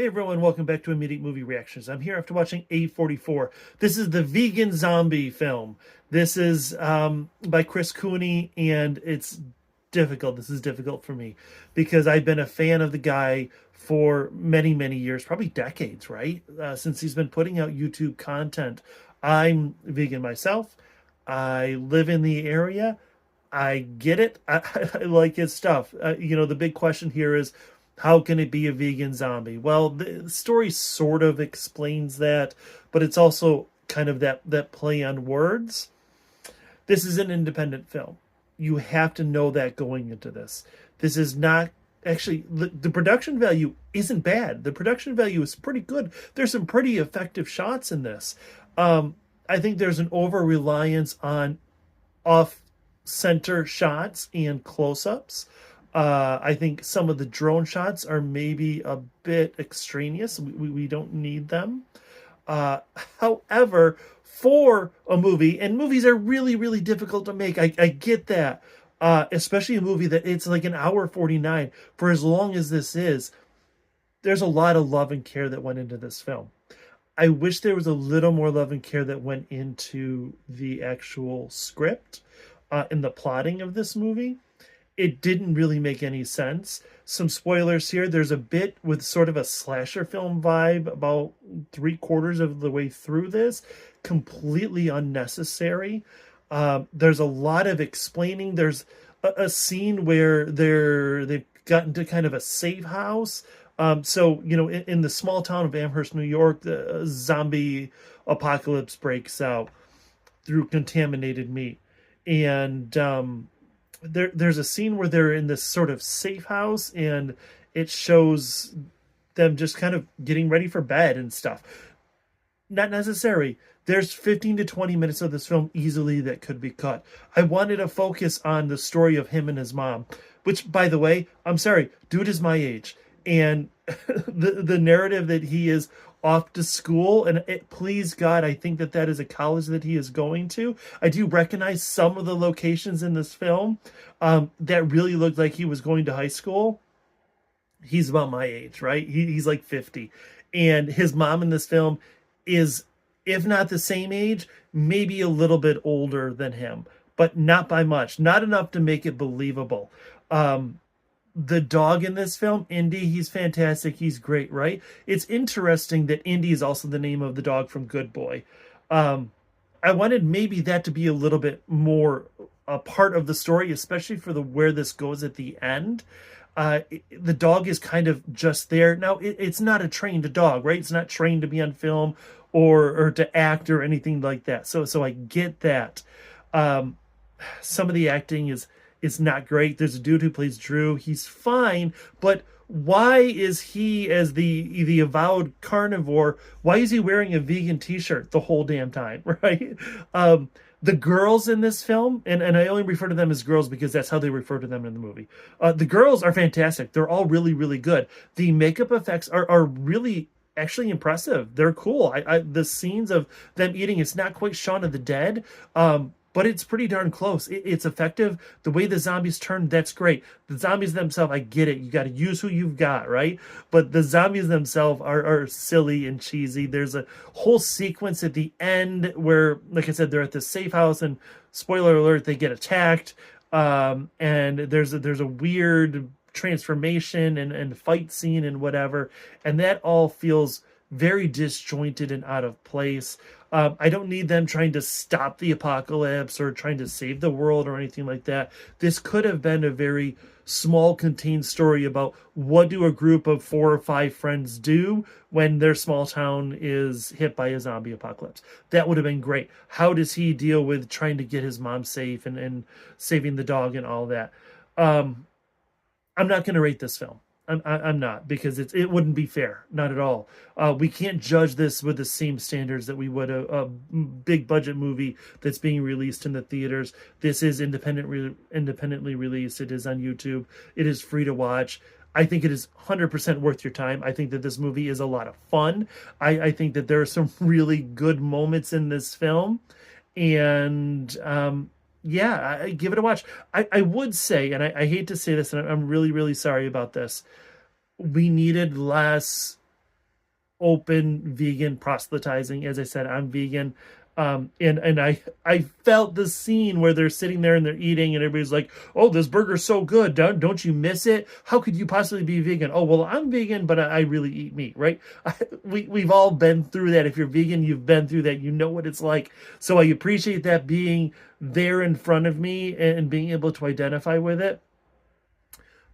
Hey everyone, welcome back to Immediate Movie Reactions. I'm here after watching A44. This is the vegan zombie film. This is by Chris Cooney, and it's difficult. This is difficult for me because I've been a fan of the guy for many, many years, probably decades, right? Since he's been putting out YouTube content. I'm vegan myself. I live in the area. I get it. I like his stuff. The big question here is, how can it be a vegan zombie? Well, the story sort of explains that, but it's also kind of that play on words. This is an independent film. You have to know that going into this. This is not actually the production value isn't bad. The production value is pretty good. There's some pretty effective shots in this. I think there's an over reliance on off center shots and close-ups. I think some of the drone shots are maybe a bit extraneous. We don't need them. However, for a movie, and movies are really, really difficult to make. I get that. Especially a movie that it's like an hour 49. For as long as this is, there's a lot of love and care that went into this film. I wish there was a little more love and care that went into the actual script, in the plotting of this movie. It didn't really make any sense. Some spoilers here. There's a bit with sort of a slasher film vibe about 3/4 of the way through this. Completely unnecessary. There's a lot of explaining. There's a scene where they've gotten to kind of a safe house. In the small town of Amherst, New York, the zombie apocalypse breaks out through contaminated meat. And there's a scene where they're in this sort of safe house, and it shows them just kind of getting ready for bed and stuff. Not necessary. There's 15 to 20 minutes of this film easily that could be cut. I wanted to focus on the story of him and his mom, which, by the way, I'm sorry, dude is my age. And the narrative that he is off to school, and please God, I think that is a college that he is going to. I do recognize some of the locations in this film that really looked like he was going to high school. He's about my age, right? He's like 50. And his mom in this film is, if not the same age, maybe a little bit older than him, but not by much. Not enough to make it believable. The dog in this film, Indy, he's fantastic. He's great, right? It's interesting that Indy is also the name of the dog from Good Boy. I wanted maybe that to be a little bit more a part of the story, especially for where this goes at the end. The dog is kind of just there. Now, it's not a trained dog, right? It's not trained to be on film or to act or anything like that. So I get that. Some of the acting is not great. There's a dude who plays Drew. He's fine, but why is he, as the avowed carnivore, why is he wearing a vegan t-shirt the whole damn time, right? The girls in this film, and I only refer to them as girls because that's how they refer to them in the movie. The girls are fantastic. They're all really, really good. The makeup effects are really actually impressive. They're cool. The scenes of them eating, it's not quite Shaun of the Dead, but it's pretty darn close. It's effective. The way the zombies turn, that's great. The zombies themselves, I get it. You got to use who you've got, right? But the zombies themselves are silly and cheesy. There's a whole sequence at the end where, like I said, they're at this safe house, and spoiler alert, they get attacked. And there's a weird transformation and fight scene and whatever. And that all feels very disjointed and out of place. I don't need them trying to stop the apocalypse or trying to save the world or anything like that. This could have been a very small, contained story about what do a group of 4 or 5 friends do when their small town is hit by a zombie apocalypse. That would have been great. How does he deal with trying to get his mom safe and saving the dog and all that? I'm not going to rate this film. I'm not, because it wouldn't be fair, not at all. We can't judge this with the same standards that we would a big budget movie that's being released in the theaters. This is independently released. It is on YouTube. It is free to watch. I think it is 100% worth your time. I think that this movie is a lot of fun. I think that there are some really good moments in this film, and yeah, give it a watch. I would say, and I hate to say this, and I'm really, really sorry about this, we needed less open vegan proselytizing. As I said, I'm vegan. And I felt the scene where they're sitting there and they're eating and everybody's like, oh, this burger's so good. Don't you miss it? How could you possibly be vegan? Oh, well, I'm vegan, but I really eat meat, right? We've all been through that. If you're vegan, you've been through that. You know what it's like. So I appreciate that being there in front of me and being able to identify with it.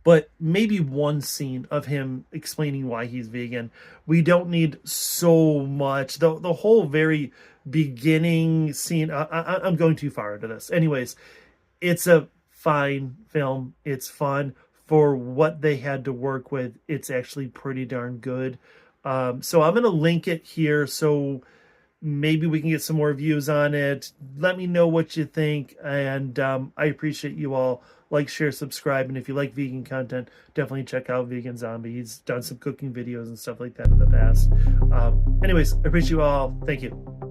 But maybe one scene of him explaining why he's vegan. We don't need so much. The whole very beginning scene, I'm going too far into this. Anyways, it's a fine film. It's fun. For what they had to work with, it's actually pretty darn good. So I'm going to link it here so maybe we can get some more views on it. Let me know what you think, and I appreciate you all. Like, share, subscribe, and if you like vegan content, definitely check out Vegan Zombie. He's done some cooking videos and stuff like that in the past. Anyways, I appreciate you all. Thank you.